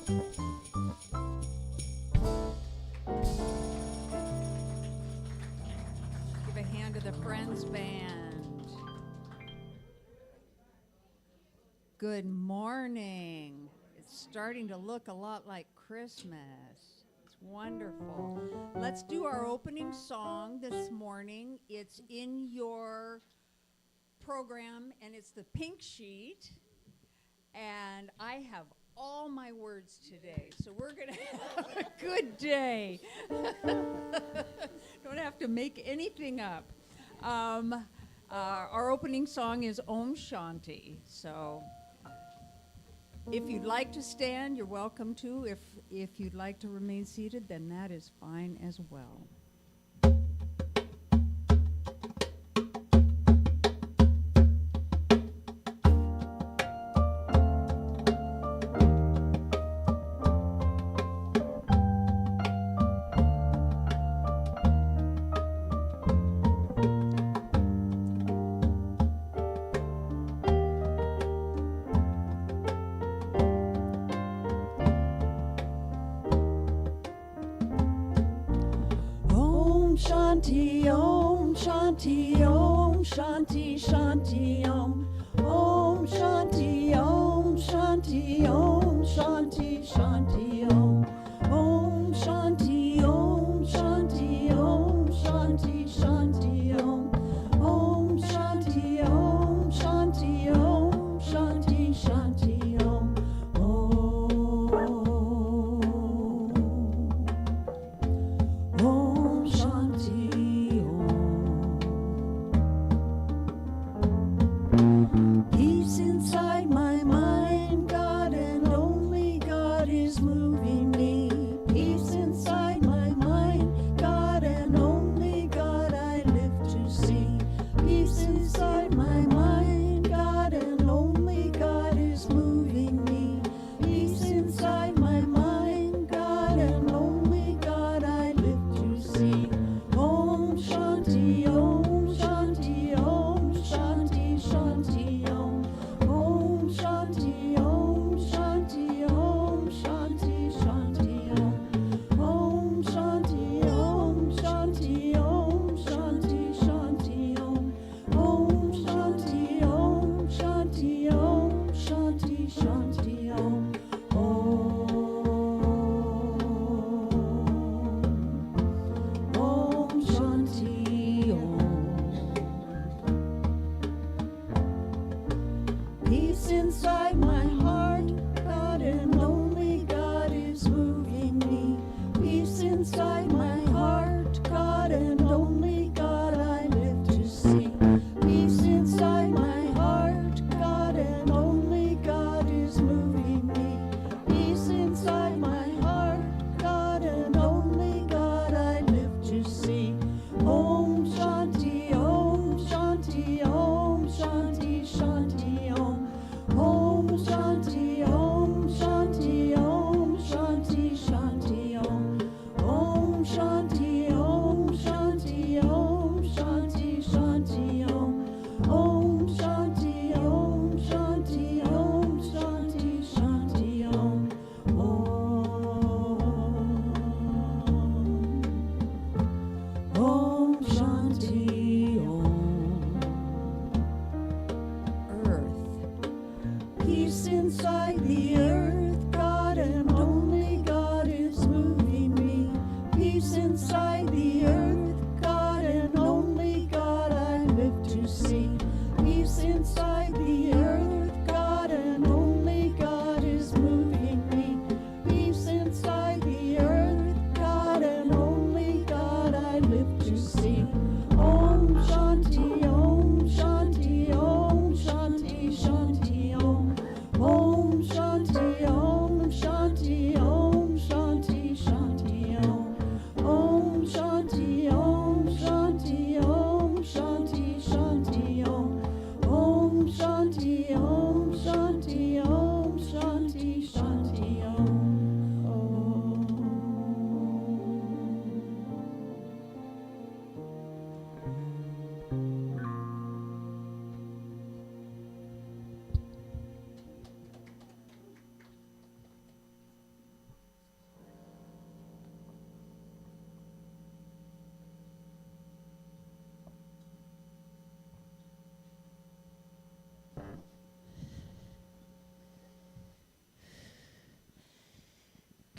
Give a hand to the Friends Band. Good morning. It's starting to look a lot like Christmas. It's wonderful. Let's do our opening song this morning. It's in your program, and it's the pink sheet. And I have all my words today, so we're going to have a good day. Don't have to make anything up. Our opening song is Om Shanti. So if you'd like to stand, you're welcome to. If you'd like to remain seated, then that is fine as well. Shanti Om Shanti Om Shanti Shanti Om Om Shanti Om Shanti Om Shanti Shanti Om Om Shanti Om Shanti Om Shanti Shanti Om Om Shanti Om Shanti Om Shanti Shanti Om Peace inside my mind, God and only God is moving me. Peace inside my mind, God and only God I live to see. Peace inside my mind, God and only God is moving me. Peace inside my mind, God and only God I live to see. Om Shanti, Om Shanti, Om Shanti, Shanti Om. Om Shanti, Om Shanti, Om Shanti, Shanti Om. Om Shanti, Om Shanti, Om Shanti, Shanti Om. Om Shanti, Om Shanti, Om Shanti, Shanti Om. Om Shanti Om. Peace inside my heart, God and only God is moving me. Peace inside my heart, God and only God I live to see. Peace inside my heart, God and only God is moving me. Peace inside my heart, God and only God I live to see. Om Shanti, Om Shanti, Om Shanti, Shanti Om. Om Shanti, Om Shanti, Om Shanti, Shanti Om. Om Shanti, Om Shanti, Om Shanti, Shanti Om. Om Shanti, Om Shanti, Om Shanti, Shanti Om. Om Shanti Om. Earth. Peace inside the earth, God and only God is moving me. Peace inside the earth, God and only God I live to see. Peace inside the earth, God and only God is moving me. Peace inside the earth, God and only God I live to see. Om Shanti, Om Shanti, Om Shanti, Shanti Om. Om Shanti, Om Shanti, Om Shanti, Shanti Om. Om Shanti.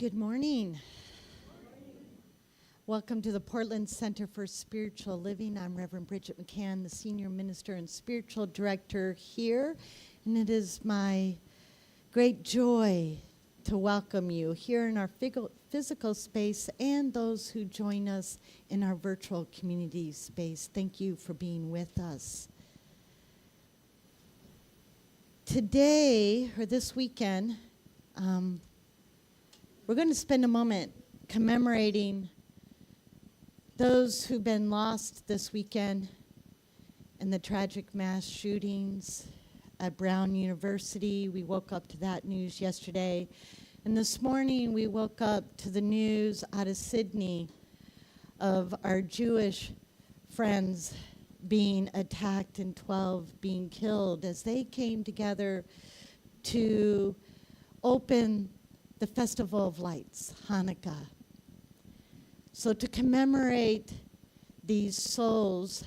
Good morning. Welcome to the Portland Center for Spiritual Living. I'm Reverend Bridget McCann, the Senior Minister and Spiritual Director here, and it is my great joy to welcome you here in our physical space and those who join us in our virtual community space. Thank you for being with us. Today, or this weekend, we're going to spend a moment commemorating those who've been lost this weekend in the tragic mass shootings at Brown University. We woke up to that news yesterday. And this morning we woke up to the news out of Sydney of our Jewish friends being attacked and 12 being killed as they came together to open the Festival of Lights, Hanukkah. So to commemorate these souls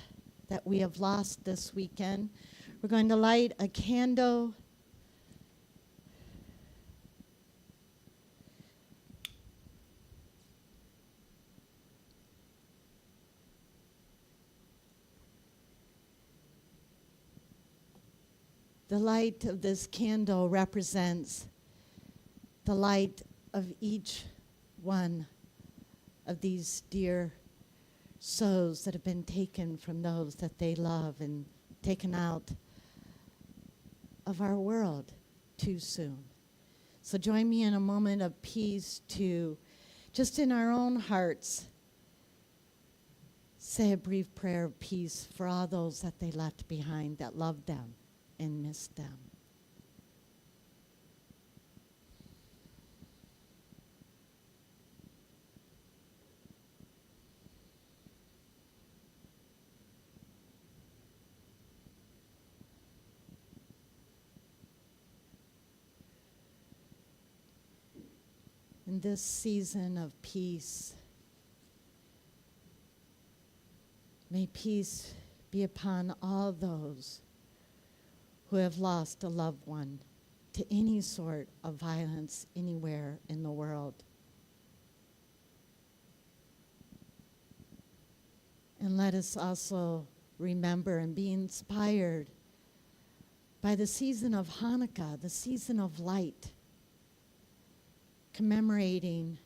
that we have lost this weekend, we're going to light a candle. The light of this candle represents the light of each one of these dear souls that have been taken from those that they love and taken out of our world too soon. So join me in a moment of peace to, just in our own hearts, say a brief prayer of peace for all those that they left behind that loved them and missed them. In this season of peace, may peace be upon all those who have lost a loved one to any sort of violence anywhere in the world. And let us also remember and be inspired by the season of Hanukkah, the season of light, commemorating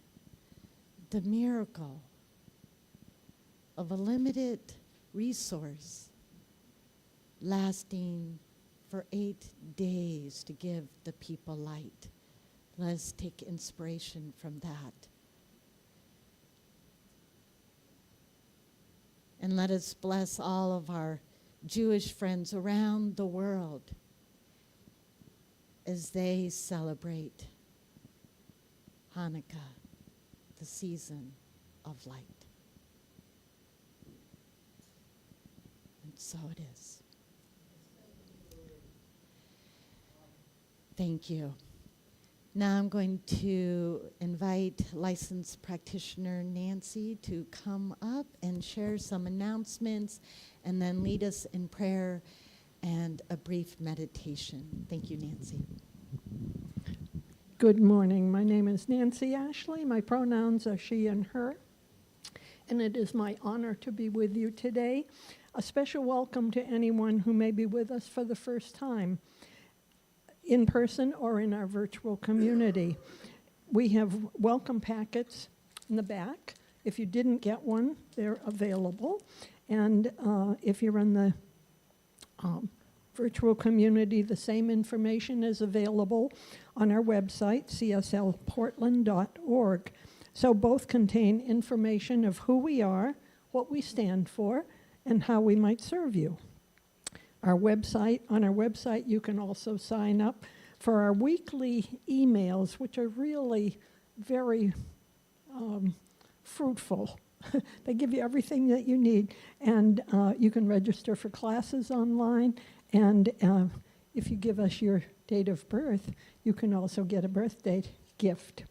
the miracle of a limited resource lasting for 8 days to give the people light. Let us take inspiration from that. And let us bless all of our Jewish friends around the world as they celebrate Hanukkah, the season of light. And so it is. Thank you. Now I'm going to invite licensed practitioner Nancy to come up and share some announcements and then lead us in prayer and a brief meditation. Thank you, Nancy. Good morning. My name is Nancy Ashley. My pronouns are she and her. And it is my honor to be with you today. A special welcome to anyone who may be with us for the first time, in person or in our virtual community. We have welcome packets in the back. If you didn't get one, they're available. And if you're in the virtual community, the same information is available on our website, cslportland.org. So both contain information of who we are, what we stand for, and how we might serve you. On our website, you can also sign up for our weekly emails, which are really very fruitful. They give you everything that you need, and you can register for classes online, and if you give us your date of birth, you can also get a birthday gift.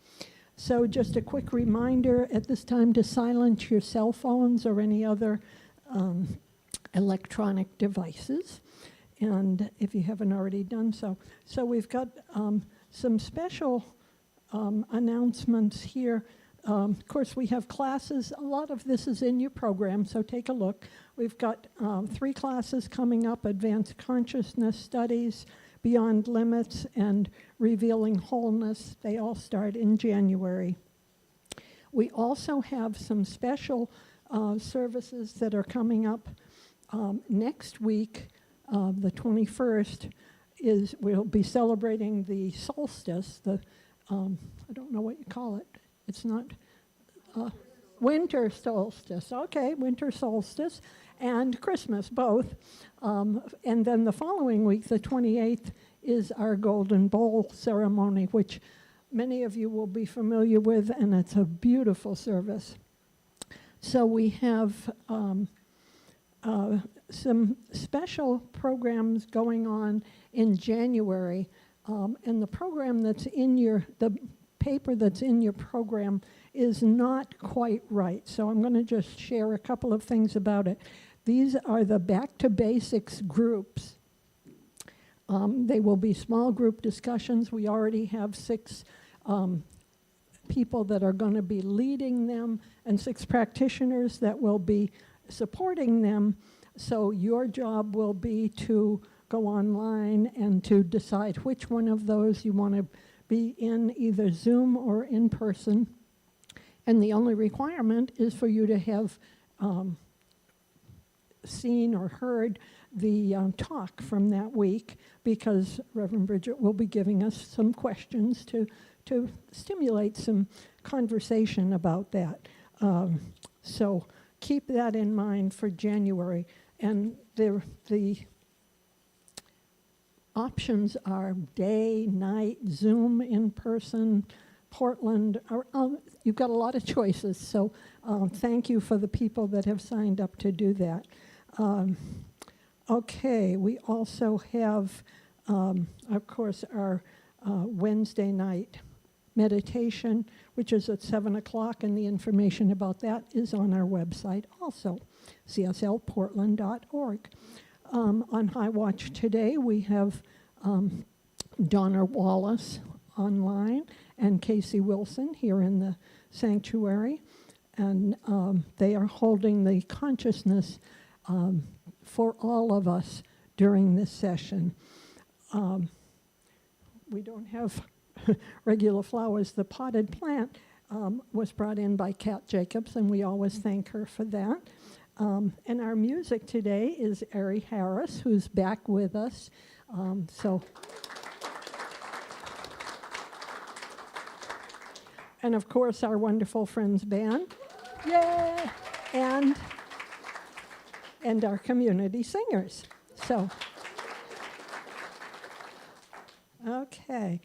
So just a quick reminder at this time to silence your cell phones or any other electronic devices, and if you haven't already done so. So we've got some special announcements here. Of course, we have classes. A lot of this is in your program, so take a look. We've got 3 classes coming up: Advanced Consciousness Studies, Beyond Limits, and Revealing Wholeness. They all start in January. We also have some special services that are coming up next week. The 21st we'll be celebrating the solstice, I don't know what you call it. It's not winter solstice. Okay, winter solstice and Christmas, both. And then the following week, the 28th, is our Golden Bowl ceremony, which many of you will be familiar with, and it's a beautiful service. So we have some special programs going on in January, and the program that's in the paper that's in your program is not quite right. So I'm going to just share a couple of things about it. These are the Back to Basics groups. They will be small group discussions. We already have 6 people that are going to be leading them and 6 practitioners that will be supporting them. So your job will be to go online and to decide which one of those you want to be in, either Zoom or in person. And the only requirement is for you to have seen or heard the talk from that week, because Reverend Bridget will be giving us some questions to stimulate some conversation about that. So keep that in mind for January. And the options are day, night, Zoom, in person, Portland. You've got a lot of choices, so thank you for the people that have signed up to do that. Okay, we also have, of course, our Wednesday night meditation, which is at 7 o'clock, and the information about that is on our website also, cslportland.org. On High Watch today, we have Donna Wallace online and Casey Wilson here in the sanctuary, and they are holding the consciousness for all of us during this session. We don't have regular flowers. The potted plant was brought in by Kat Jacobs, and we always thank her for that. And our music today is Ari Harris, who's back with us. And of course, our wonderful Friends Band. Yay! And our community singers. So, okay.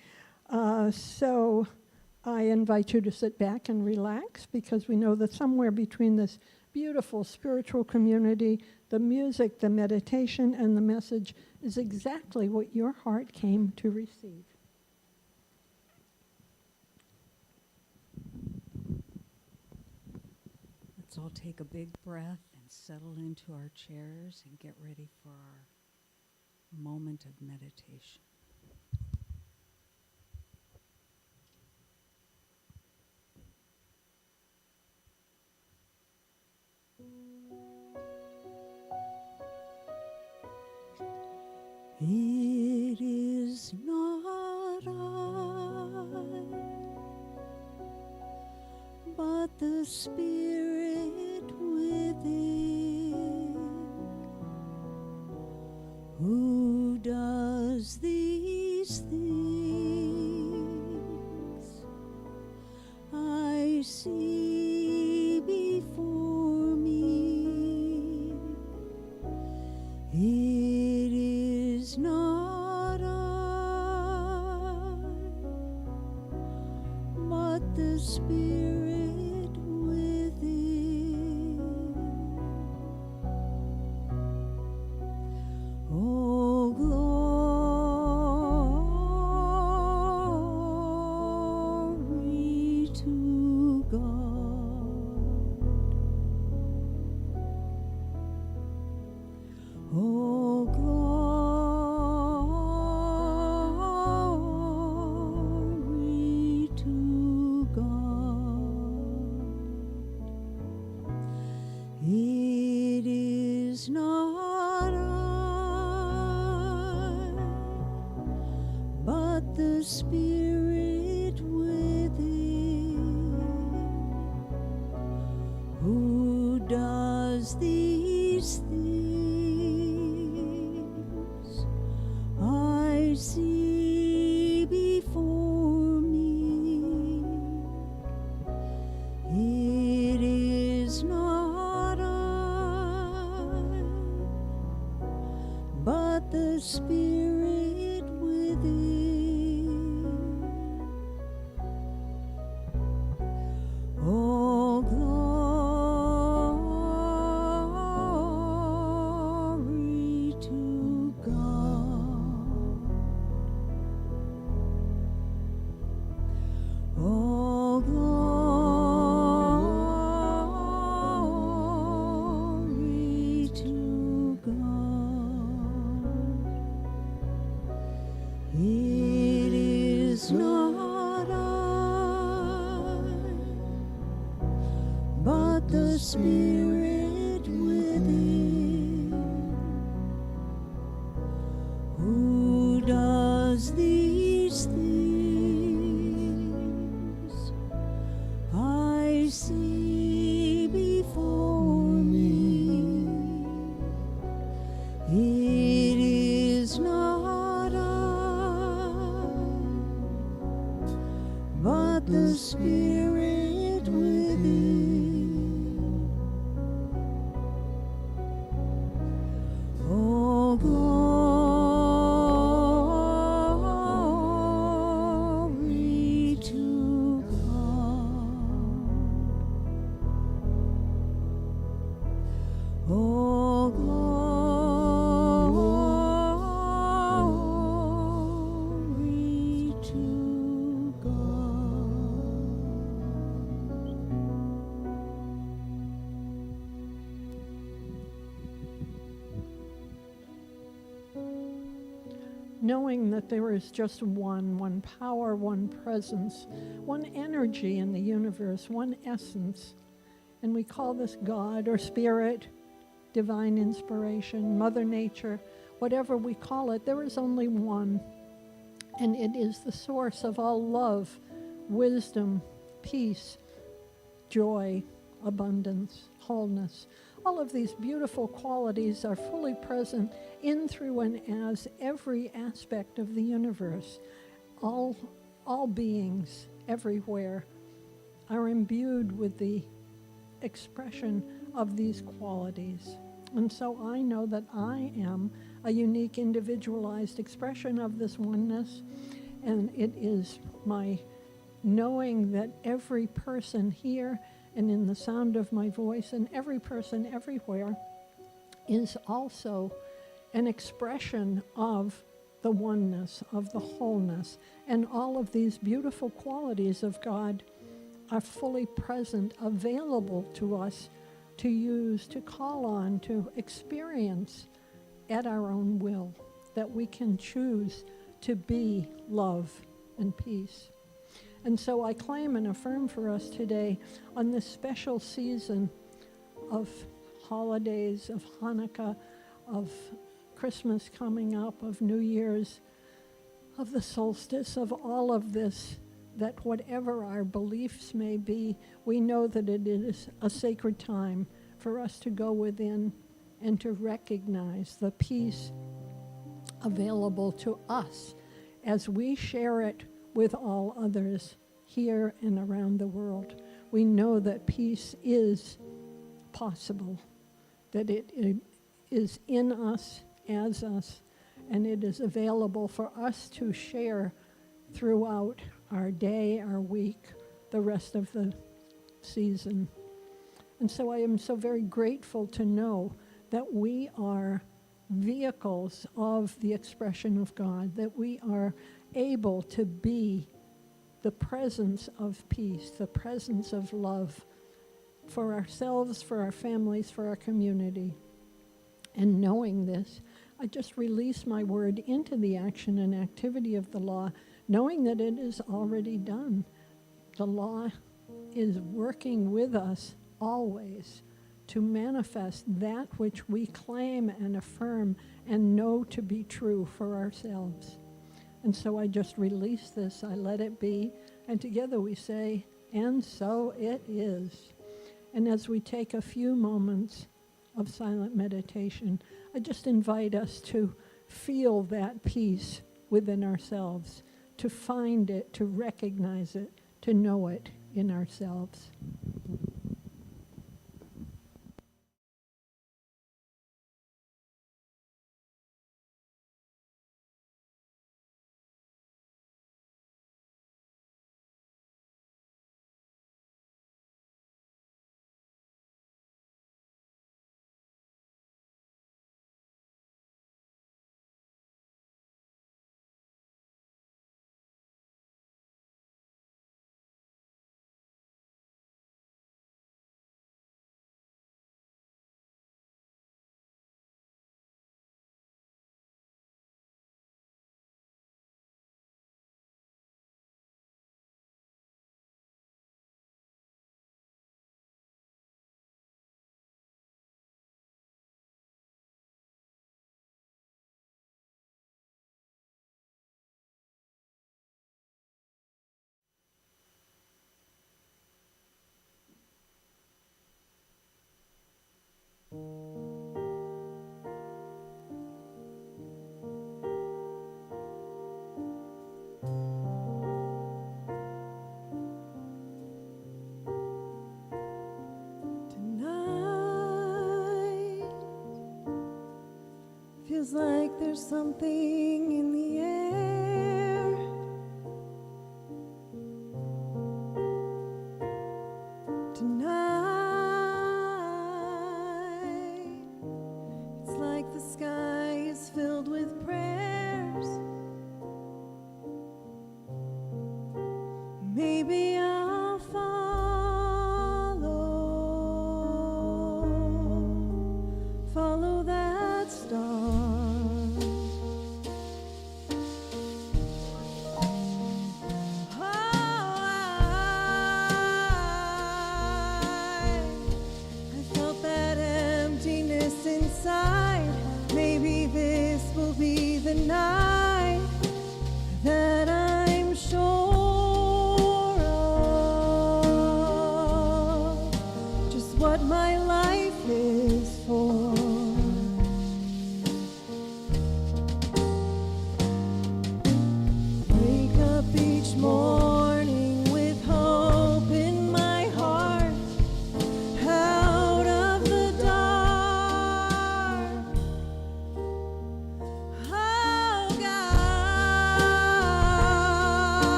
So I invite you to sit back and relax, because we know that somewhere between this beautiful spiritual community, the music, the meditation, and the message is exactly what your heart came to receive. Let's all take a big breath and settle into our chairs and get ready for our moment of meditation. It is not I, but the Spirit within, who does these things. I see before me. It is not I, but the Spirit within. but the Spirit within, who does these things. I see before me, it is not I, but the Spirit within. Oh, glory to God. Oh, glory to God. It is not I, but the Spirit within, who does these things. I see before me, it is not I, but the Spirit within. Oh, glory to God. Oh, glory to God. Knowing that there is just one power, one presence, one energy in the universe, one essence. And we call this God or Spirit, divine inspiration, Mother Nature, whatever we call it, there is only one. And it is the source of all love, wisdom, peace, joy, abundance, wholeness. All of these beautiful qualities are fully present in, through, and as every aspect of the universe. All beings everywhere are imbued with the expression of these qualities. And so I know that I am a unique, individualized expression of this oneness, and it is my knowing that every person here and in the sound of my voice and every person everywhere is also an expression of the oneness, of the wholeness, and all of these beautiful qualities of God are fully present, available to us to use, to call on, to experience at our own will, that we can choose to be love and peace. And so I claim and affirm for us today, on this special season of holidays, of Hanukkah, of Christmas coming up, of New Year's, of the solstice, of all of this, that whatever our beliefs may be, we know that it is a sacred time for us to go within and to recognize the peace available to us as we share it with all others here and around the world. We know that peace is possible, that it is in us, as us, and it is available for us to share throughout our day, our week, the rest of the season. And so I am so very grateful to know that we are vehicles of the expression of God, that we are able to be the presence of peace, the presence of love for ourselves, for our families, for our community. And knowing this, I just release my word into the action and activity of the law, knowing that it is already done. The law is working with us always to manifest that which we claim and affirm and know to be true for ourselves. And so I just release this, I let it be, and together we say, and so it is. And as we take a few moments of silent meditation, I just invite us to feel that peace within ourselves, to find it, to recognize it, to know it in ourselves. Feels like there's something in the air. Tonight, it's like the sky is filled with prayers. Maybe I'll follow that star. Maybe this will be the night that I'm sure of just what my life is for. Wake up each morning with hope in my heart, out of the dark. Oh God,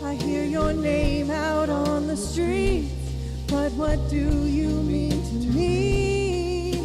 I hear your name out on the street, but what do you mean to me?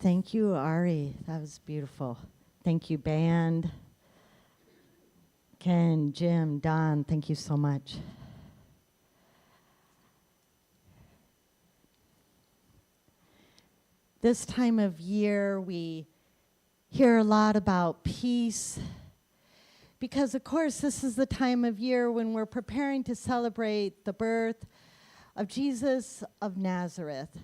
Thank you, Ari. That was beautiful. Thank you, band. Ken, Jim, Don, thank you so much. This time of year, we hear a lot about peace because, of course, this is the time of year when we're preparing to celebrate the birth of Jesus of Nazareth,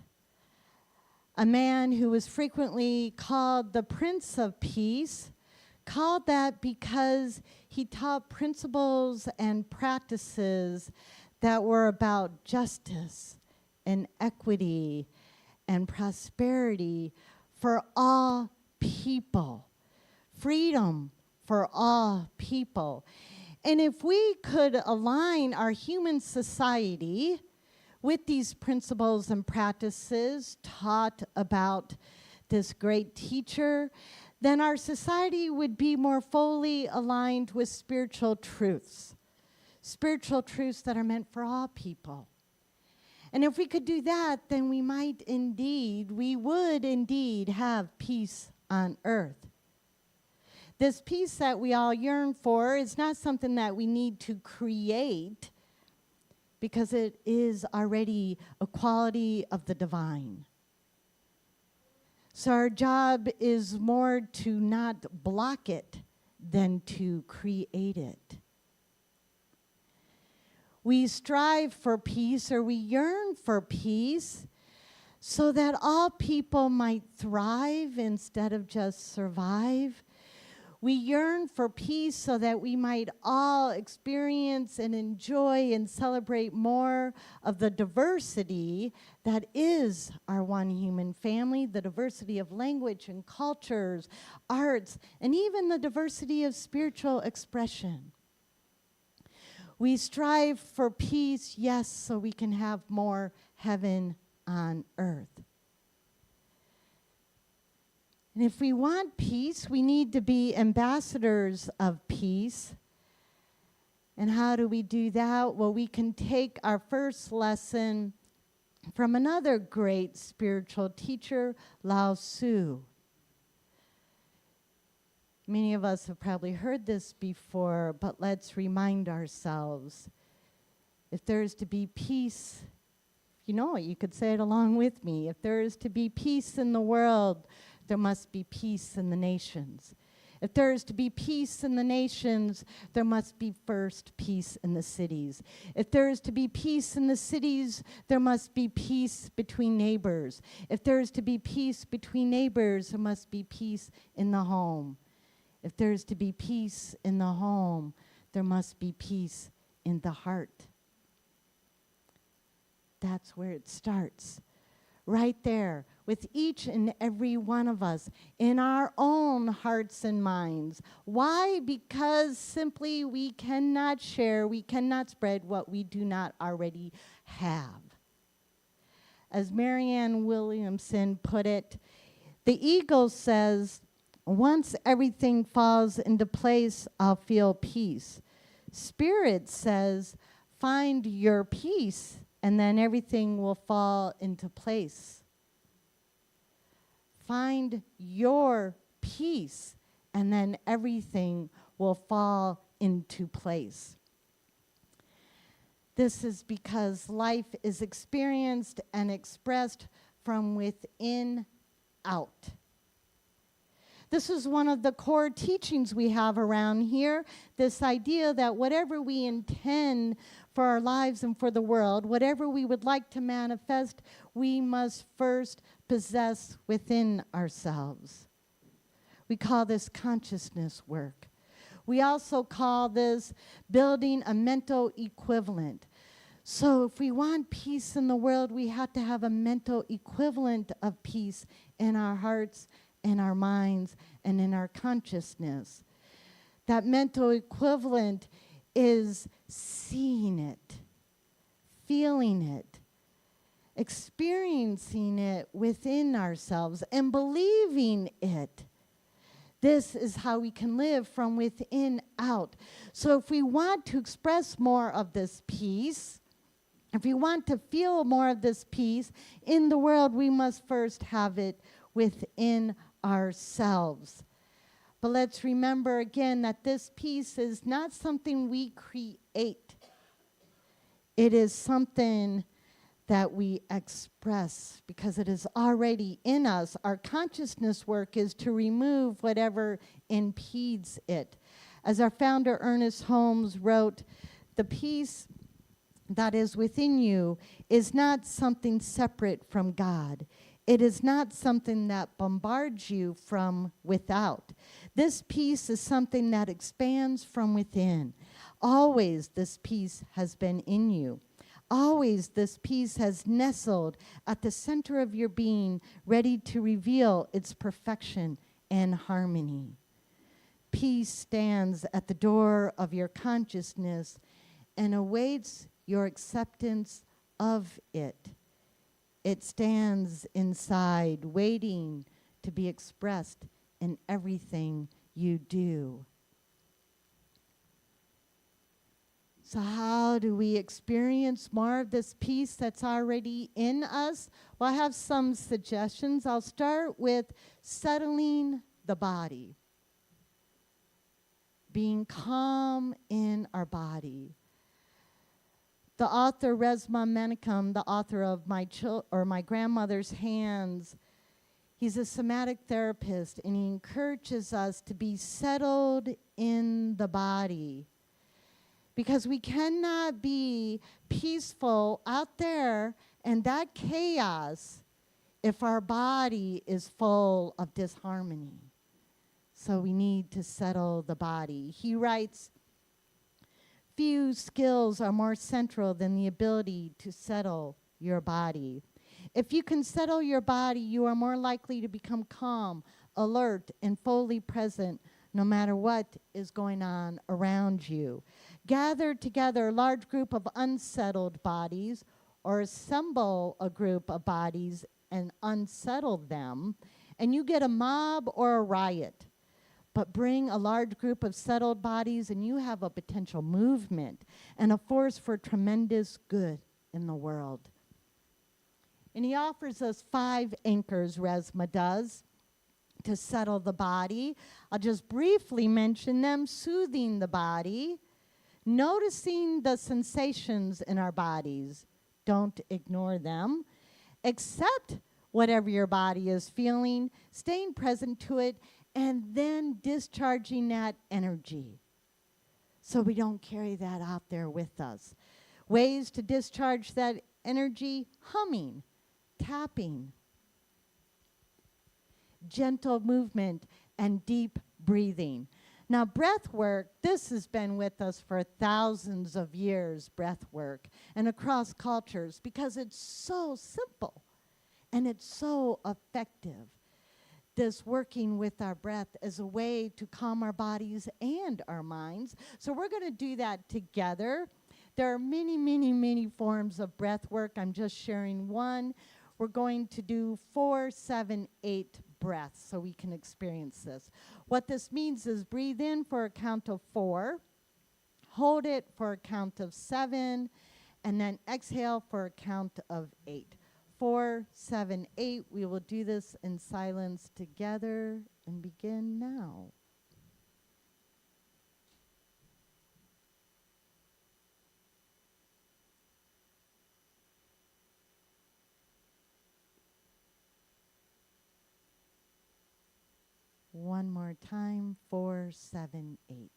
a man who was frequently called the Prince of Peace, called that because he taught principles and practices that were about justice and equity and prosperity for all people, freedom for all people. And if we could align our human society with these principles and practices taught about this great teacher, then our society would be more fully aligned with spiritual truths that are meant for all people. And if we could do that, then we would indeed have peace on earth. This peace that we all yearn for is not something that we need to create, because it is already a quality of the divine. So our job is more to not block it than to create it. We strive for peace, or we yearn for peace, so that all people might thrive instead of just survive. We yearn for peace so that we might all experience and enjoy and celebrate more of the diversity that is our one human family, the diversity of language and cultures, arts, and even the diversity of spiritual expression. We strive for peace, yes, so we can have more heaven on earth. And if we want peace, we need to be ambassadors of peace. And how do we do that? Well, we can take our first lesson from another great spiritual teacher, Lao Tzu. Many of us have probably heard this before, but let's remind ourselves. If there is to be peace, you know it, you could say it along with me. If there is to be peace in the world, there must be peace in the nations. If there is to be peace in the nations, there must be first peace in the cities. If there is to be peace in the cities, there must be peace between neighbors. If there is to be peace between neighbors, there must be peace in the home. If there is to be peace in the home, there must be peace in the heart. That's where it starts. Right there, with each and every one of us, in our own hearts and minds. Why? Because simply we cannot share, we cannot spread what we do not already have. As Marianne Williamson put it, the ego says, once everything falls into place, I'll feel peace. Spirit says, find your peace, and then everything will fall into place. Find your peace, and then everything will fall into place. This is because life is experienced and expressed from within out. This is one of the core teachings we have around here, this idea that whatever we intend for our lives and for the world, whatever we would like to manifest, we must first possess within ourselves. We call this consciousness work. We also call this building a mental equivalent. So if we want peace in the world, we have to have a mental equivalent of peace in our hearts, in our minds, and in our consciousness. That mental equivalent is seeing it, feeling it, experiencing it within ourselves, and believing it. This is how we can live from within out. So if we want to express more of this peace, if we want to feel more of this peace in the world, we must first have it within ourselves. But let's remember again that this peace is not something we create. It is something that we express because it is already in us. Our consciousness work is to remove whatever impedes it. As our founder, Ernest Holmes, wrote, the peace that is within you is not something separate from God. It is not something that bombards you from without. This peace is something that expands from within. Always this peace has been in you. Always this peace has nestled at the center of your being, ready to reveal its perfection and harmony. Peace stands at the door of your consciousness and awaits your acceptance of it. It stands inside, waiting to be expressed in everything you do. So how do we experience more of this peace that's already in us? Well, I have some suggestions. I'll start with settling the body. Being calm in our body. The author Resmaa Menakem, the author of My Grandmother's Hands, he's a somatic therapist, and he encourages us to be settled in the body. Because we cannot be peaceful out there in that chaos if our body is full of disharmony. So we need to settle the body. He writes, few skills are more central than the ability to settle your body. If you can settle your body, you are more likely to become calm, alert, and fully present no matter what is going on around you. Gather together a large group of unsettled bodies, or assemble a group of bodies and unsettle them, and you get a mob or a riot. But bring a large group of settled bodies and you have a potential movement and a force for tremendous good in the world. And he offers us 5 anchors, Resmaa does, to settle the body. I'll just briefly mention them. Soothing the body, noticing the sensations in our bodies. Don't ignore them. Accept whatever your body is feeling, staying present to it, and then discharging that energy so we don't carry that out there with us. Ways to discharge that energy: humming, tapping, gentle movement, and deep breathing. Now, breath work, this has been with us for thousands of years, breath work, and across cultures, because it's so simple and it's so effective. This working with our breath as a way to calm our bodies and our minds. So we're going to do that together. There are many, many, many forms of breath work. I'm just sharing one. We're going to do 4, 7, 8 breaths so we can experience this. What this means is breathe in for a count of 4, hold it for a count of 7, and then exhale for a count of 8. 4, 7, 8. We will do this in silence together and begin now. One more time. 4, 7, 8.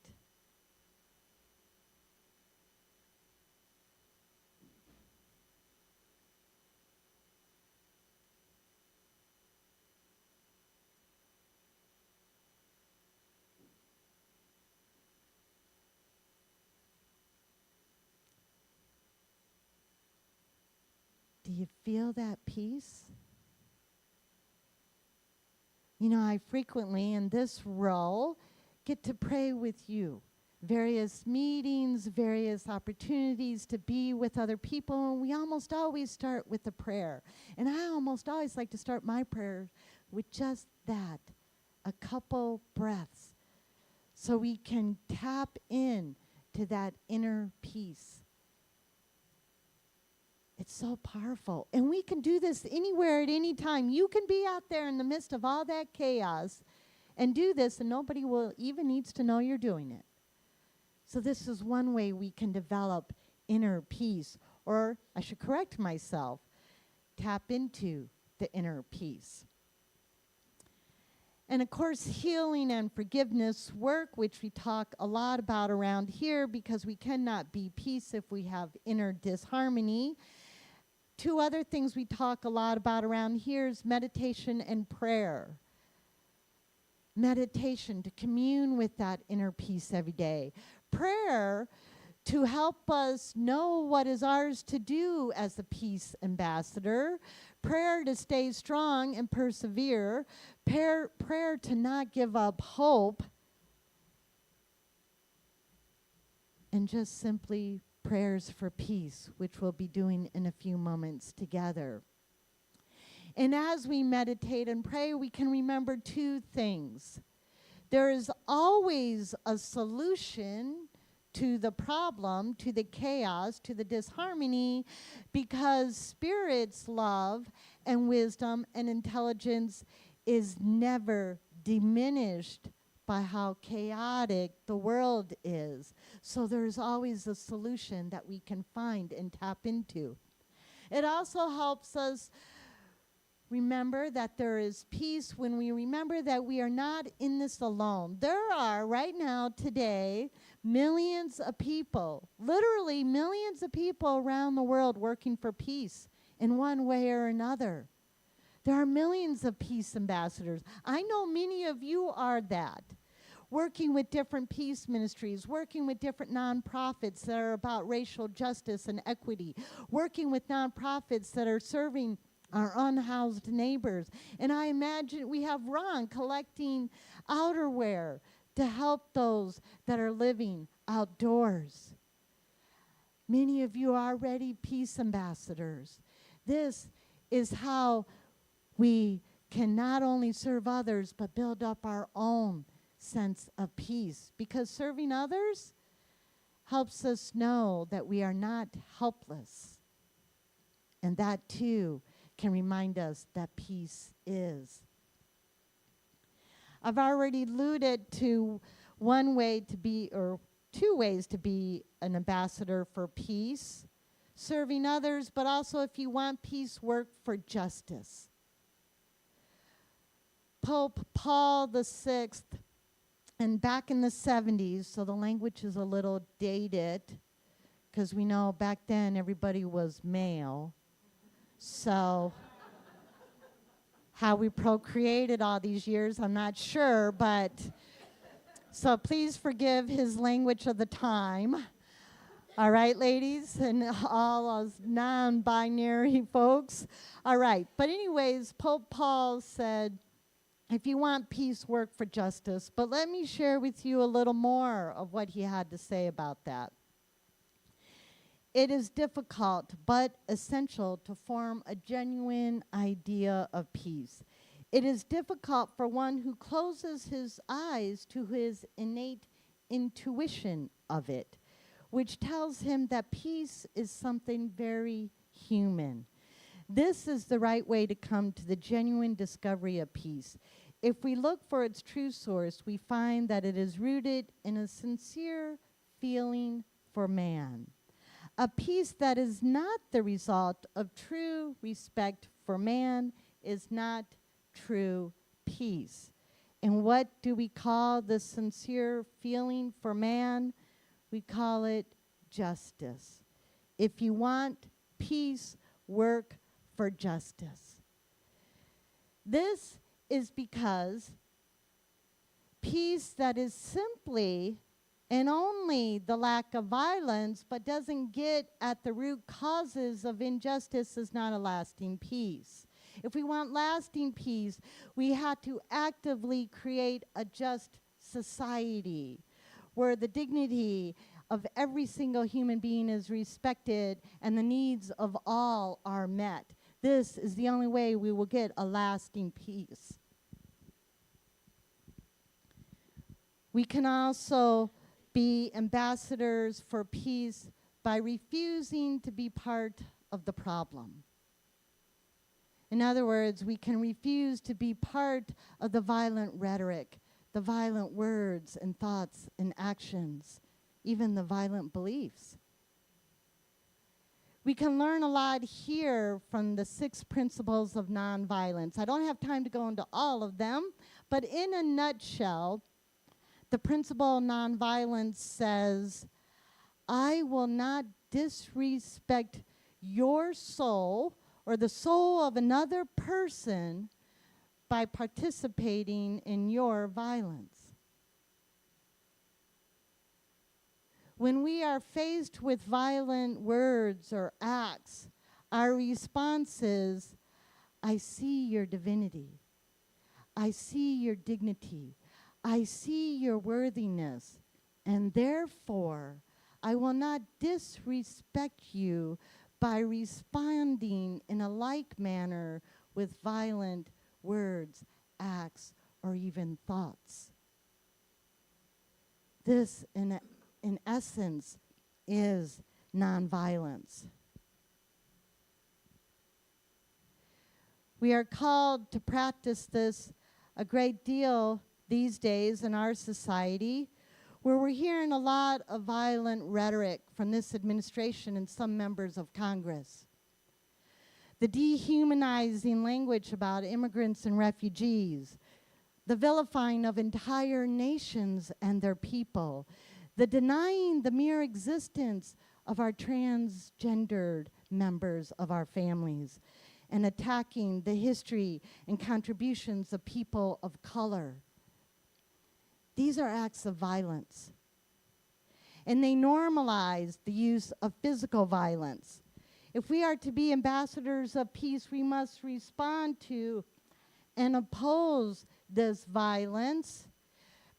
Do you feel that peace? You know, I frequently in this role get to pray with you. Various meetings, various opportunities to be with other people, and we almost always start with a prayer. And I almost always like to start my prayer with just that, a couple breaths, so we can tap in to that inner peace. It's so powerful. And we can do this anywhere at any time. You can be out there in the midst of all that chaos and do this, and nobody will even needs to know you're doing it. So this is one way we can develop inner peace. Or I should correct myself, tap into the inner peace. And of course, healing and forgiveness work, which we talk a lot about around here, because we cannot be peace if we have inner disharmony. Two other things we talk a lot about around here is meditation and prayer. Meditation, to commune with that inner peace every day. Prayer, to help us know what is ours to do as a peace ambassador. Prayer to stay strong and persevere. Prayer to not give up hope. And just simply prayers for peace, which we'll be doing in a few moments together. And as we meditate and pray, we can remember two things. There is always a solution to the problem, to the chaos, to the disharmony, because Spirit's love and wisdom and intelligence is never diminished by how chaotic the world is. So there's always a solution that we can find and tap into. It also helps us remember that there is peace when we remember that we are not in this alone. There are right now, today, millions of people, literally millions of people around the world working for peace in one way or another. There are millions of peace ambassadors. I know many of you are that. Working with different peace ministries, working with different nonprofits that are about racial justice and equity, working with nonprofits that are serving our unhoused neighbors. And I imagine we have Ron collecting outerwear to help those that are living outdoors. Many of you are already peace ambassadors. This is how we can not only serve others, but build up our own sense of peace. Because serving others helps us know that we are not helpless. And that too can remind us that peace is. I've already alluded to one way to be, or two ways to be an ambassador for peace, serving others, but also if you want peace, work for justice. Pope Paul VI, and back in the 70s, so the language is a little dated, because we know back then everybody was male. So how we procreated all these years, I'm not sure, but so please forgive his language of the time. All right, ladies, and all us non-binary folks. All right, but anyways, Pope Paul said, if you want peace, work for justice. But let me share with you a little more of what he had to say about that. It is difficult but essential to form a genuine idea of peace. It is difficult for one who closes his eyes to his innate intuition of it, which tells him that peace is something very human. This is the right way to come to the genuine discovery of peace. If we look for its true source, we find that it is rooted in a sincere feeling for man. A peace that is not the result of true respect for man is not true peace. And what do we call the sincere feeling for man? We call it justice. If you want peace, work for justice. This is because peace that is simply and only the lack of violence, but doesn't get at the root causes of injustice, is not a lasting peace. If we want lasting peace, we have to actively create a just society where the dignity of every single human being is respected and the needs of all are met. This is the only way we will get a lasting peace. We can also be ambassadors for peace by refusing to be part of the problem. In other words, we can refuse to be part of the violent rhetoric, the violent words and thoughts and actions, even the violent beliefs. We can learn a lot here from the 6 principles of nonviolence. I don't have time to go into all of them, but in a nutshell, the principle of nonviolence says, I will not disrespect your soul or the soul of another person by participating in your violence. When we are faced with violent words or acts, our response is, I see your divinity. I see your dignity. I see your worthiness. And therefore, I will not disrespect you by responding in a like manner with violent words, acts, or even thoughts. This, in essence, is nonviolence. We are called to practice this a great deal these days in our society, where we're hearing a lot of violent rhetoric from this administration and some members of Congress. The dehumanizing language about immigrants and refugees, the vilifying of entire nations and their people, the denying the mere existence of our transgendered members of our families, and attacking the history and contributions of people of color. These are acts of violence. And they normalize the use of physical violence. If we are to be ambassadors of peace, we must respond to and oppose this violence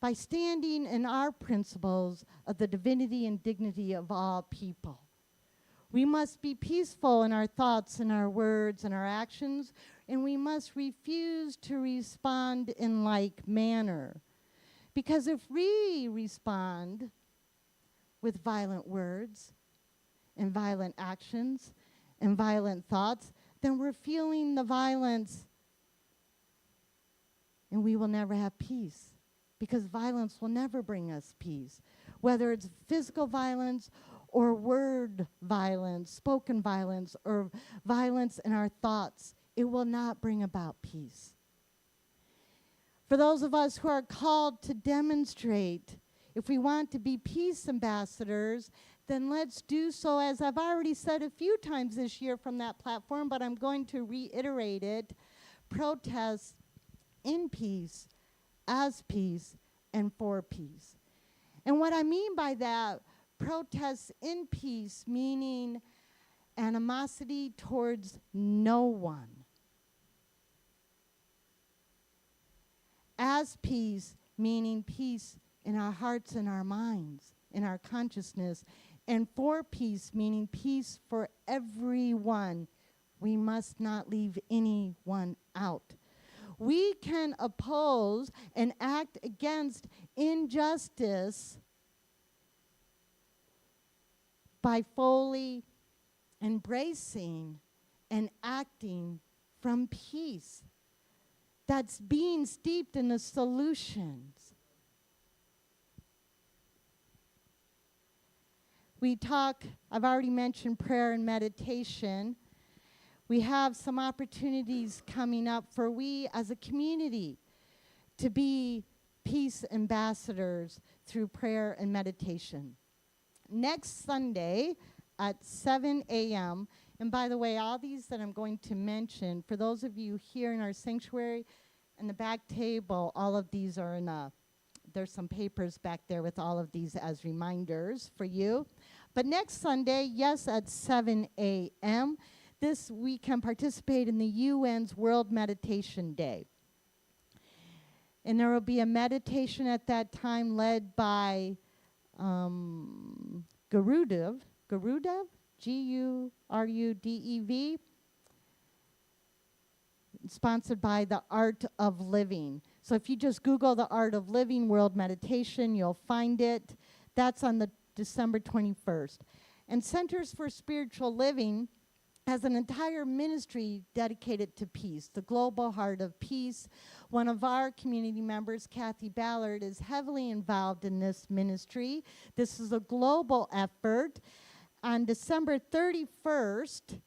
by standing in our principles of the divinity and dignity of all people. We must be peaceful in our thoughts and our words and our actions, and we must refuse to respond in like manner. Because if we respond with violent words and violent actions and violent thoughts, then we're fueling the violence, and we will never have peace, because violence will never bring us peace. Whether it's physical violence or word violence, spoken violence, or violence in our thoughts, it will not bring about peace. For those of us who are called to demonstrate, if we want to be peace ambassadors, then let's do so, as I've already said a few times this year from that platform, but I'm going to reiterate it. Protest in peace, as peace, and for peace. And what I mean by that, protest in peace, meaning animosity towards no one. As peace, meaning peace in our hearts and our minds, in our consciousness. And for peace, meaning peace for everyone. We must not leave anyone out. We can oppose and act against injustice by fully embracing and acting from peace. That's being steeped in the solutions. I've already mentioned prayer and meditation. We have some opportunities coming up for we as a community to be peace ambassadors through prayer and meditation. Next Sunday at 7 a.m., and by the way, all these that I'm going to mention, for those of you here in our sanctuary and the back table, all of these are there's some papers back there with all of these as reminders for you. But next Sunday, yes, at 7 a.m., we can participate in the UN's World Meditation Day. And there will be a meditation at that time led by Gurudev, G-U-R-U-D-E-V, sponsored by the Art of Living. So if you just Google the Art of Living World Meditation, you'll find it. That's on the December 21st. And Centers for Spiritual Living has an entire ministry dedicated to peace, the Global Heart of Peace. One of our community members, Kathy Ballard, is heavily involved in this ministry. This is a global effort. On December 31st,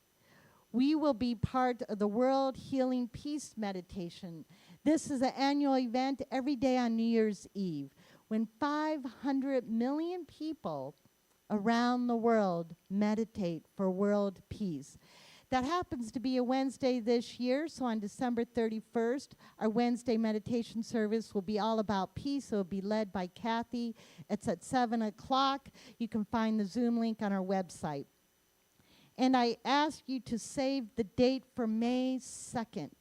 we will be part of the World Healing Peace Meditation. This is an annual event every day on New Year's Eve, when 500 million people around the world meditate for world peace. That happens to be a Wednesday this year, so on December 31st, our Wednesday meditation service will be all about peace. It will be led by Kathy. It's at 7 o'clock. You can find the Zoom link on our website. And I ask you to save the date for May 2nd.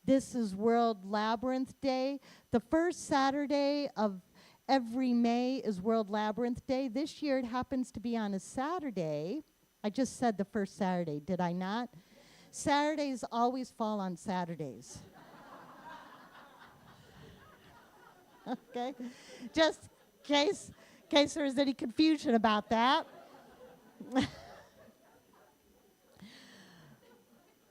This is World Labyrinth Day. The first Saturday of every May is World Labyrinth Day. This year it happens to be on a Saturday. I just said the first Saturday, did I not? Saturdays always fall on Saturdays. Okay? Just in case there's any confusion about that.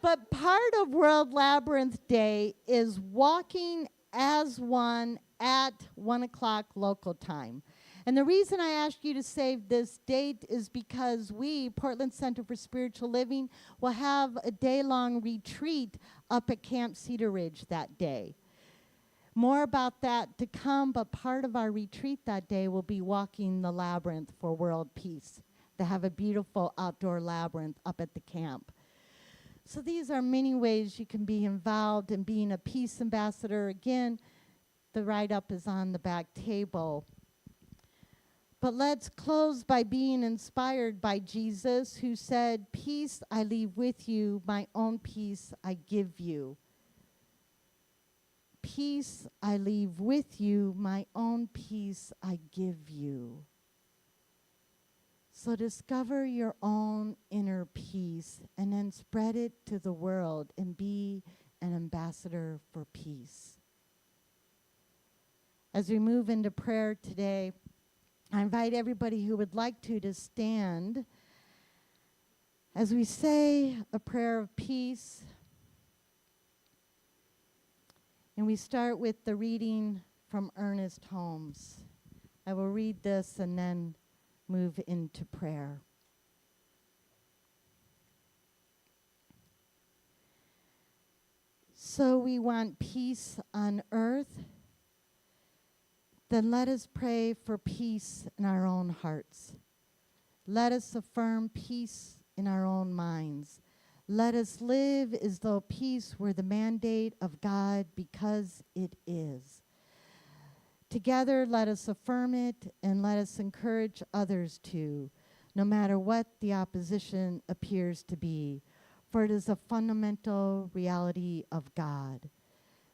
But part of World Labyrinth Day is walking as one at 1 o'clock local time. And the reason I asked you to save this date is because we, Portland Center for Spiritual Living, will have a day-long retreat up at Camp Cedar Ridge that day. More about that to come, but part of our retreat that day will be walking the labyrinth for world peace. They have a beautiful outdoor labyrinth up at the camp. So these are many ways you can be involved in being a peace ambassador. Again, the write-up is on the back table. But let's close by being inspired by Jesus, who said, "Peace I leave with you, my own peace I give you." Peace I leave with you, my own peace I give you. So discover your own inner peace and then spread it to the world and be an ambassador for peace. As we move into prayer today, I invite everybody who would like to stand as we say a prayer of peace. And we start with the reading from Ernest Holmes. I will read this and then move into prayer. So we want peace on earth. Then let us pray for peace in our own hearts. Let us affirm peace in our own minds. Let us live as though peace were the mandate of God, because it is. Together, let us affirm it and let us encourage others to, no matter what the opposition appears to be, for it is a fundamental reality of God.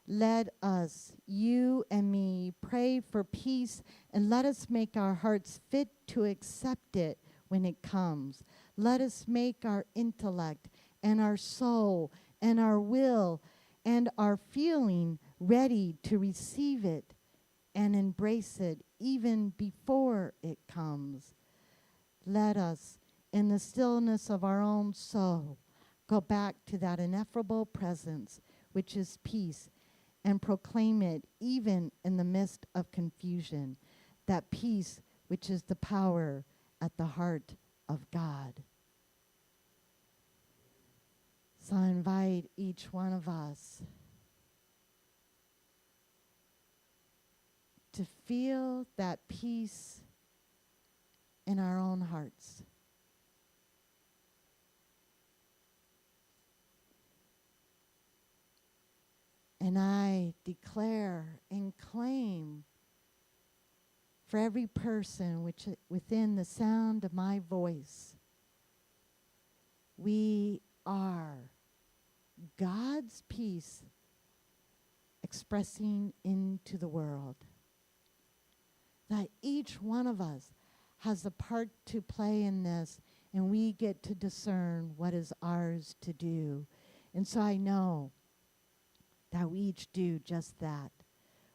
Let us, you and me, pray for peace, and let us make our hearts fit to accept it when it comes. Let us make our intellect and our soul and our will and our feeling ready to receive it and embrace it even before it comes. Let us, in the stillness of our own soul, go back to that ineffable presence, which is peace, and proclaim it even in the midst of confusion, that peace which is the power at the heart of God. So I invite each one of us to feel that peace in our own hearts. And I declare and claim for every person which within the sound of my voice, we are God's peace expressing into the world. That each one of us has a part to play in this, and we get to discern what is ours to do. And so I know that we each do just that.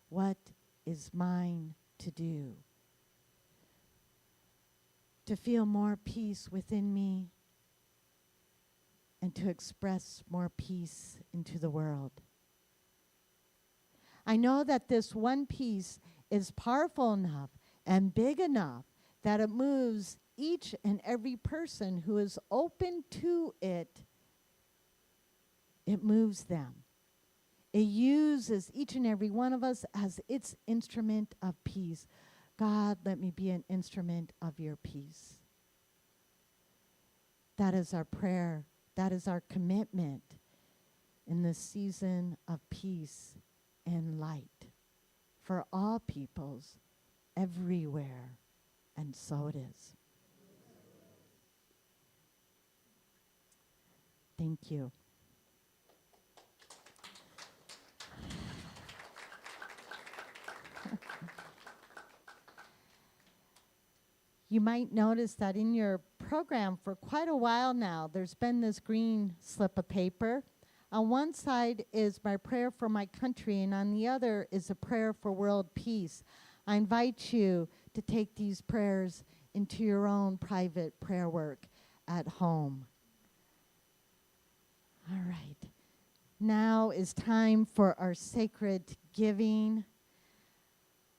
What is mine to do? To feel more peace within me and to express more peace into the world. I know that this one peace is powerful enough and big enough that it moves each and every person who is open to it. It moves them. It uses each and every one of us as its instrument of peace. God, let me be an instrument of your peace. That is our prayer. That is our commitment in this season of peace and light for all peoples everywhere. And so it is. Thank you. You might notice that in your program for quite a while now, there's been this green slip of paper. On one side is my prayer for my country, and on the other is a prayer for world peace. I invite you to take these prayers into your own private prayer work at home. All right. Now is time for our sacred giving.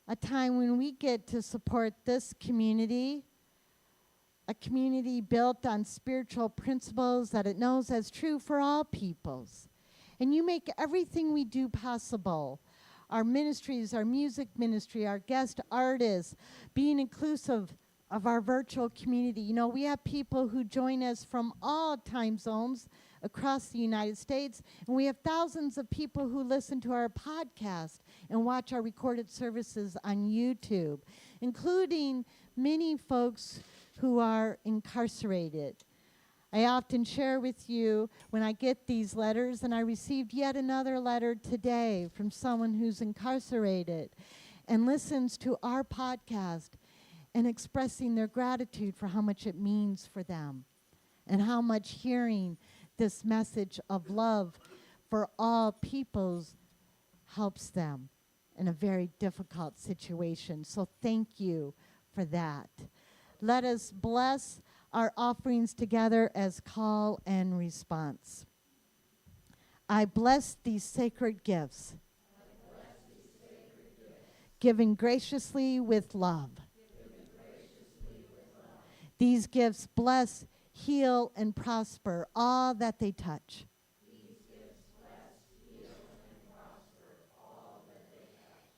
A time when we get to support this community, a community built on spiritual principles that it knows as true for all peoples. And you make everything we do possible. Our ministries, our music ministry, our guest artists, being inclusive of our virtual community. You know, we have people who join us from all time zones across the United States, and we have thousands of people who listen to our podcast and watch our recorded services on YouTube, including many folks who are incarcerated. I often share with you when I get these letters, and I received yet another letter today from someone who's incarcerated and listens to our podcast and expressing their gratitude for how much it means for them and how much hearing this message of love for all peoples helps them in a very difficult situation. So thank you for that. Let us bless our offerings together as call and response. I bless these sacred gifts, given graciously with love. These gifts bless, heal, and prosper all that they touch.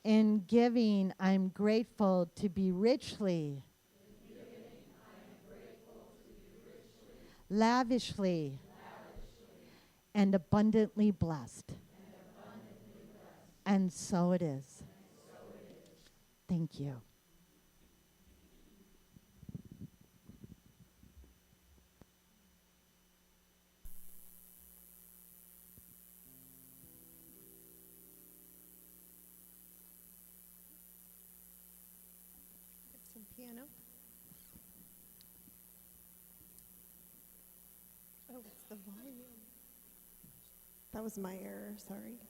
In giving, I'm grateful to be richly, lavishly, and abundantly blessed. And so it is. Thank you. Some piano. Oh, it's the volume. That was my error, sorry.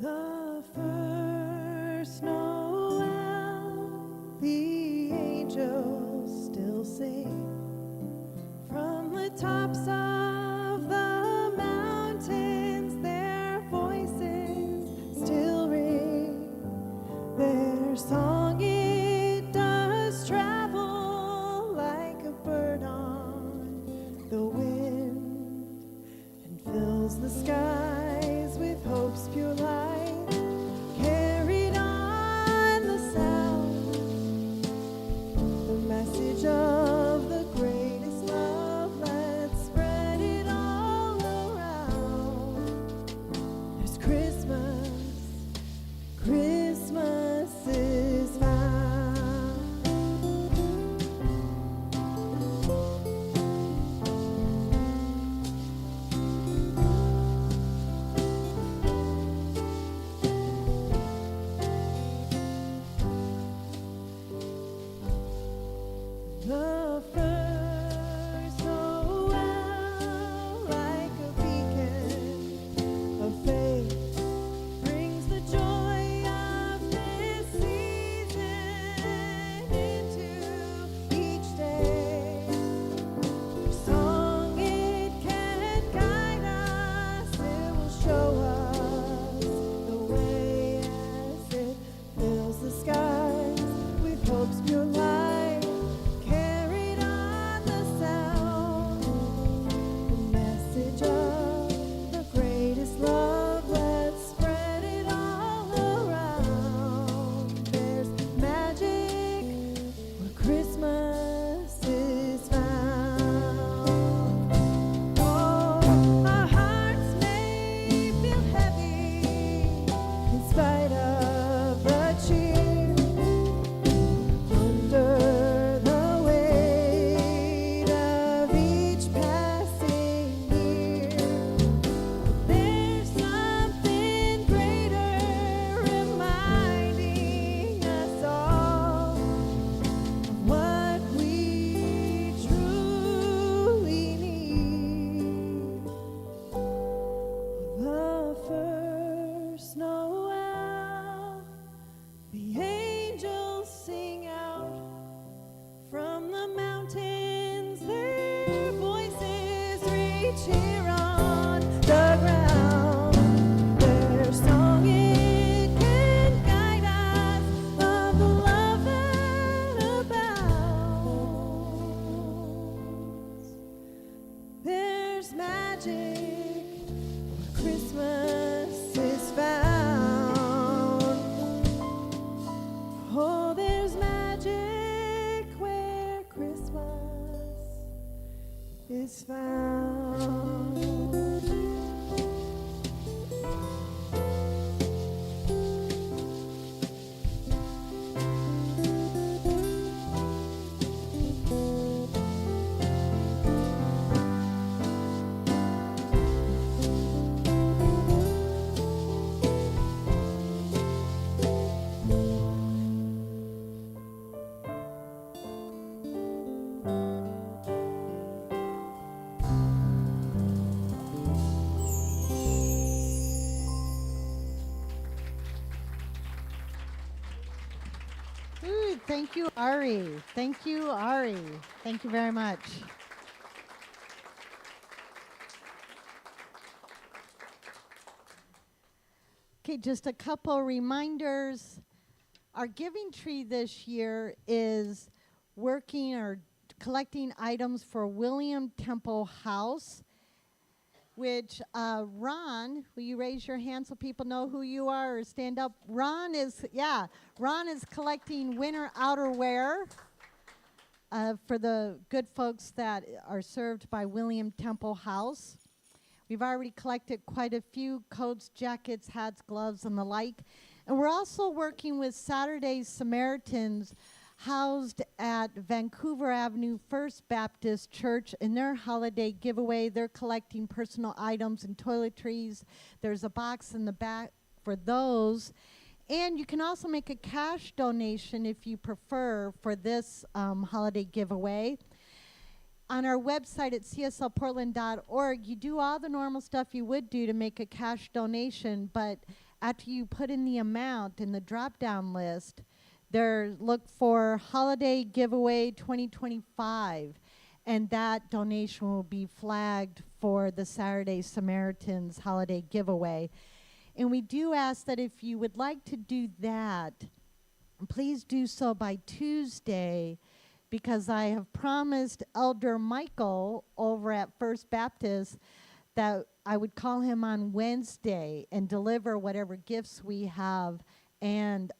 The first Noel, the angels still sing from the tops of the mountains. Their voices still ring. Their song, it does travel like a bird on the wind and fills the skies with hope's pure light. Carried on the sound, the message of the greatest love. Let's spread each here on the ground. Their song it can guide us of the love that abounds. There's magic where Christmas is found. Oh, there's magic where Christmas is found. Ooh, thank you, Ari. Thank you, Ari. Thank you very much. Okay, just a couple reminders. Our giving tree this year is working or collecting items for William Temple House, which Ron, will you raise your hand so people know who you are or stand up? Ron is collecting winter outerwear for the good folks that are served by William Temple House. We've already collected quite a few coats, jackets, hats, gloves, and the like. And we're also working with Saturday Samaritans housed at Vancouver Avenue First Baptist Church in their holiday giveaway. They're collecting personal items and toiletries. There's a box in the back for those. And you can also make a cash donation if you prefer for this holiday giveaway. On our website at cslportland.org, you do all the normal stuff you would do to make a cash donation, but after you put in the amount in the drop-down list, look for Holiday Giveaway 2025, and that donation will be flagged for the Saturday Samaritans Holiday Giveaway. And we do ask that if you would like to do that, please do so by Tuesday, because I have promised Elder Michael over at First Baptist that I would call him on Wednesday and deliver whatever gifts we have and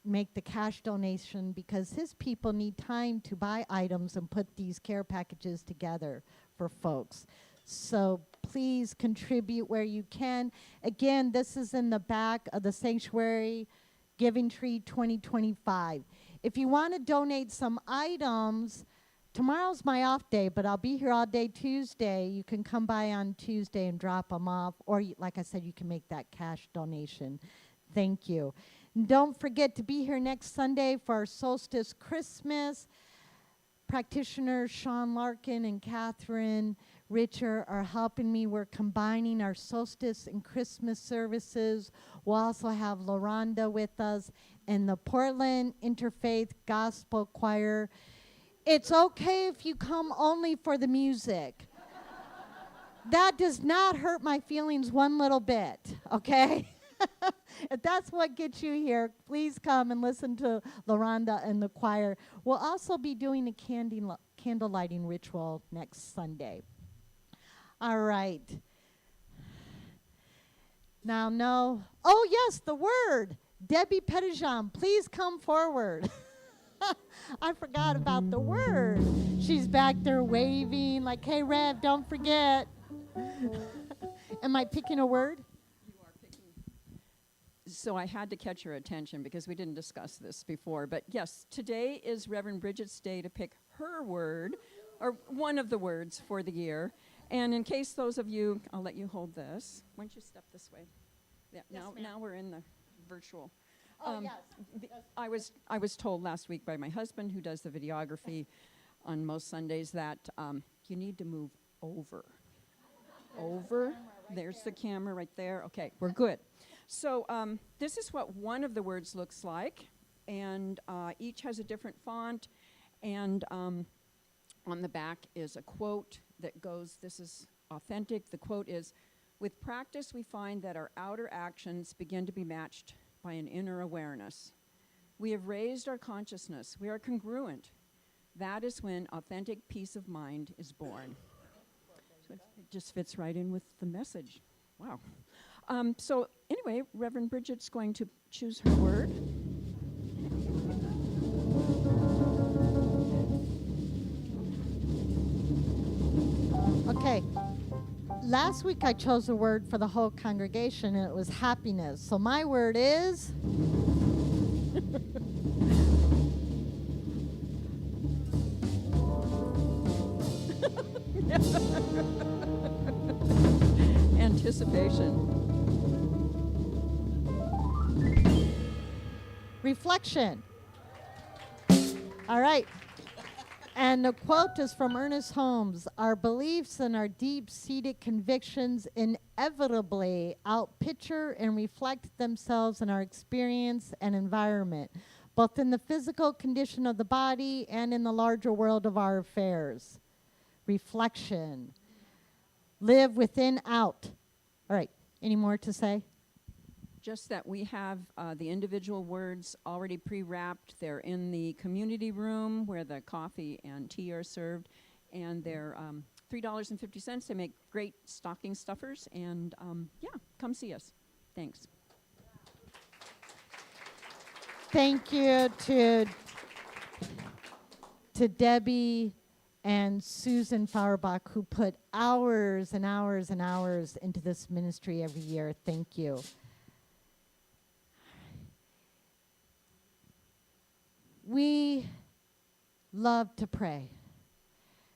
make the cash donation, because his people need time to buy items and put these care packages together for folks. So please contribute where you can. Again, this is in the back of the Sanctuary Giving Tree 2025. If you want to donate some items, tomorrow's my off day, but I'll be here all day Tuesday. You can come by on Tuesday and drop them off, or like I said, you can make that cash donation. Thank you. And don't forget to be here next Sunday for our Solstice Christmas. Practitioners Sean Larkin and Catherine Richer are helping me. We're combining our Solstice and Christmas services. We'll also have LaRonda with us and the Portland Interfaith Gospel Choir. It's okay if you come only for the music. That does not hurt my feelings one little bit, okay? If that's what gets you here, please come and listen to LaRonda and the choir. We'll also be doing a candle lighting ritual next Sunday. All right. Now, no. Oh, yes, the word. Debbie Petitjean, please come forward. I forgot about the word. She's back there waving like, hey, Rev, don't forget. Am I picking a word? You are picking. So I had to catch your attention because we didn't discuss this before. But yes, today is Reverend Bridget's day to pick her word, or one of the words for the year. And in case those of you, I'll let you hold this. Why don't you step this way? Yeah, Yes, now we're in the virtual. Oh, yes. I was told last week by my husband, who does the videography on most Sundays, that you need to move over. Over. There's the camera right there. Okay, we're good. So this is what one of the words looks like, and each has a different font, and on the back is a quote that goes, this is authentic. The quote is, "With practice, we find that our outer actions begin to be matched by an inner awareness. We have raised our consciousness. We are congruent. That is when authentic peace of mind is born." So it just fits right in with the message. Wow. So anyway, Reverend Bridget's going to choose her word. Okay. Last week I chose a word for the whole congregation, and it was happiness. So my word is Anticipation. reflection. All right. And the quote is from Ernest Holmes. "Our beliefs and our deep-seated convictions inevitably outpicture and reflect themselves in our experience and environment, both in the physical condition of the body and in the larger world of our affairs." Reflection. Live within, out. All right. Any more to say? Just that we have the individual words already pre-wrapped. They're in the community room where the coffee and tea are served, and they're $3.50. They make great stocking stuffers, and yeah, come see us. Thanks. Thank you to Debbie and Susan Fauerbach, who put hours and hours and hours into this ministry every year. Thank you. We love to pray.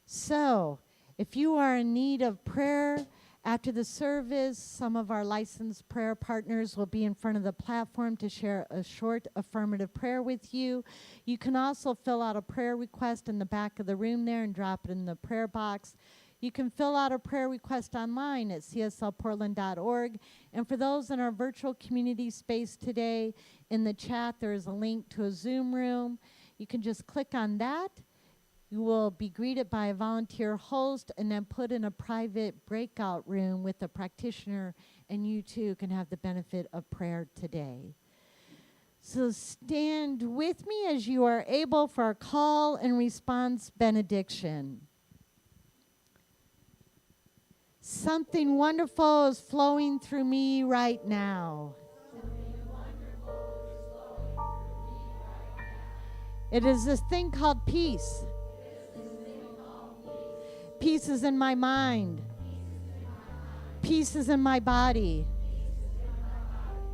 So, if you are in need of prayer after the service, some of our licensed prayer partners will be in front of the platform to share a short affirmative prayer with you. You can also fill out a prayer request in the back of the room there and drop it in the prayer box. You can fill out a prayer request online at cslportland.org. And for those in our virtual community space today, in the chat there is a link to a Zoom room. You can just click on that. You will be greeted by a volunteer host and then put in a private breakout room with a practitioner, and you too can have the benefit of prayer today. So stand with me as you are able for our call and response benediction. Something wonderful is flowing through me right now. It is this thing called peace. Peace is in my mind. Peace is in my body.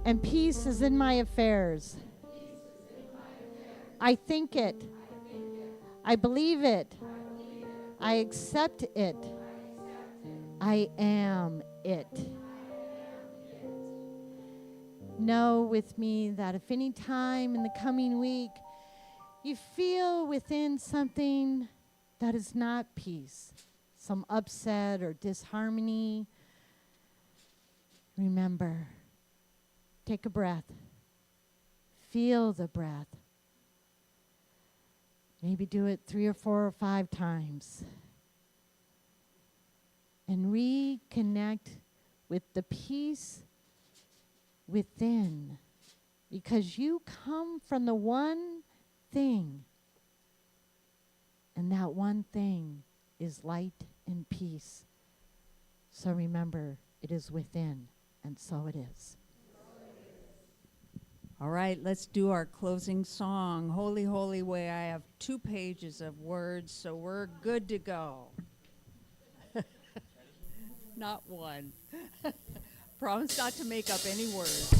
And peace is in my affairs. I think it. I believe it. I accept it. I am it. Know with me that if any time in the coming week you feel within something that is not peace, some upset or disharmony, remember, take a breath. Feel the breath. Maybe do it 3 or 4 or 5 times. And reconnect with the peace within, because you come from the one thing, and that one thing is light and peace. So remember, it is within, and so it is. All right, let's do our closing song. Holy, holy way. I have 2 pages of words, so we're good to go. Not one. Promise not to make up any words.